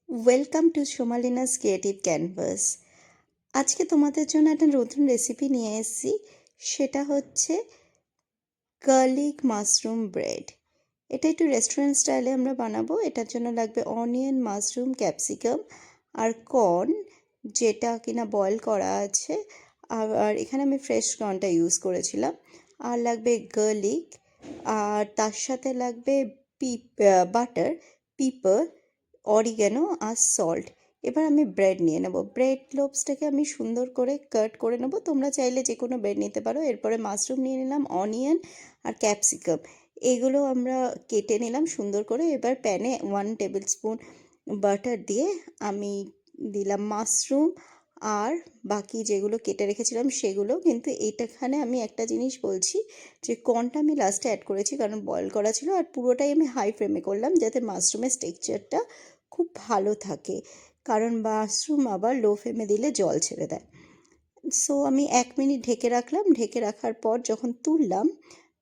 Welcome to সোমালিনাস creative canvas. আজকে তোমাদের জন্য একটা নতুন রেসিপি নিয়ে এসেছি। সেটা হচ্ছে গার্লিক মাশরুম ব্রেড। এটা একটু রেস্টুরেন্ট স্টাইলে আমরা বানাবো। এটার জন্য লাগবে অনিয়ন, মাশরুম, ক্যাপসিকাম আর কর্ন, যেটা কিনা বয়েল করা আছে। আর এখানে আমি ফ্রেশ কর্নটা ইউজ করেছিলাম। আর লাগবে গার্লিক, আর তার সাথে লাগবে বাটার, পিপার, অরিগ্যানো আর সল্ট। এবার আমি ব্রেড নিয়ে নেব। ব্রেড লোভসটাকে আমি সুন্দর করে কাট করে নেব। তোমরা চাইলে যে কোনো ব্রেড নিতে পারো। এরপরে মাশরুম নিয়ে নিলাম, অনিয়ন আর ক্যাপসিকাম, এগুলো আমরা কেটে নিলাম সুন্দর করে। এবার প্যানে 1 টেবিল স্পুন বাটার দিয়ে আমি দিলাম মাশরুম আর বাকি যেগুলো কেটে রেখেছিলাম সেগুলো। কিন্তু এইটাখানে আমি একটা জিনিস বলছি, যে কর্নটা আমি লাস্টে অ্যাড করেছি কারণ বয়েল করা ছিল। আর পুরোটাই আমি হাই ফ্লেমে করলাম যাতে মাশরুমের টেক্সচারটা খুব ভালো থাকে, কারণ মাশরুম আবার লো ফ্লেমে দিলে জল ছেড়ে দেয়। সো আমি 1 মিনিট ঢেকে রাখলাম। ঢেকে রাখার পর যখন তুললাম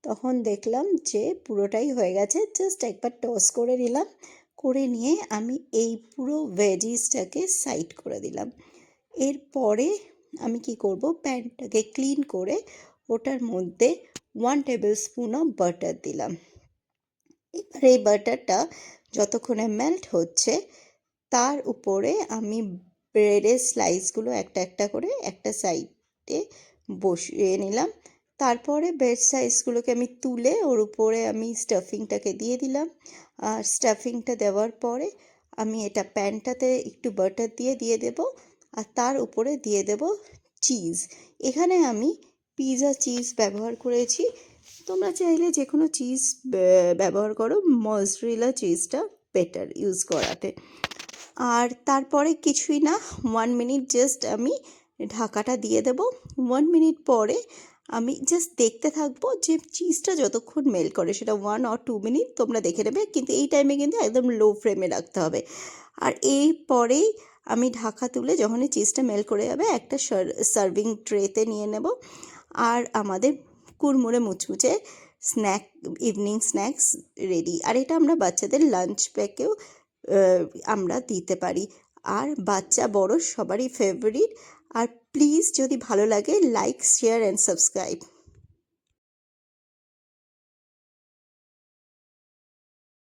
তখন দেখলাম যে পুরোটাই হয়ে গেছে। জাস্ট একবার টস করে নিলাম। করে নিয়ে আমি এই পুরো ভেজিসটাকে সাইড করে দিলাম। এরপরে আমি কি করব, প্যানটাকে ক্লিন করে ওটার মধ্যে 1 টেবিল স্পুন অফ বাটার দিলাম। এবার এই বাটারটা যতক্ষণে মেল্ট হচ্ছে তার উপরে আমি ব্রেডের স্লাইসগুলো একটা একটা করে একটা সাইডে বসিয়ে নিলাম। তারপরে ব্রেড স্লাইসগুলোকে আমি তুলে ওর উপরে আমি স্টাফিংটাকে দিয়ে দিলাম। আর স্টাফিংটা দেওয়ার পরে আমি এটা প্যানটাতে একটু বাটার দিয়ে দিয়ে দেব। আর তার উপরে দিয়ে দেব চিজ। এখানে আমি পিৎজা চিজ ব্যবহার করেছি। তোমরা চাইলে যে কোনো চিজ ব্যবহার করো, মজরেলা চিজটা বেটার ইউজ করাতে। আর তারপরে কিছুই না, 1 মিনিট জাস্ট আমি ঢাকাটা দিয়ে দেব। 1 মিনিট পরে আমি জাস্ট দেখতে থাকবো যে চিজটা যতক্ষণ মেল্ট করে, সেটা 1 or 2 মিনিট তোমরা দেখে নেবে, কিন্তু এই টাইমে কিন্তু একদম লো ফ্লেমে রাখতে হবে। আর এই পরেই আমি ঢাকা তুলে যখনই চিজটা মেল্ট করে যাবে একটা সার্ভিং ট্রেতে নিয়ে নেব। আর আমাদের কুড়মুড়ে মুচমুচে স্ন্যাক, ইভিনিং স্ন্যাক্স রেডি। আর এটা আমরা বাচ্চাদের লাঞ্চ প্যাকেও আমরা দিতে পারি। আর বাচ্চা বড় সবারই ফেভারিট। আর প্লিজ যদি ভালো লাগে, লাইক, শেয়ার অ্যান্ড সাবস্ক্রাইব।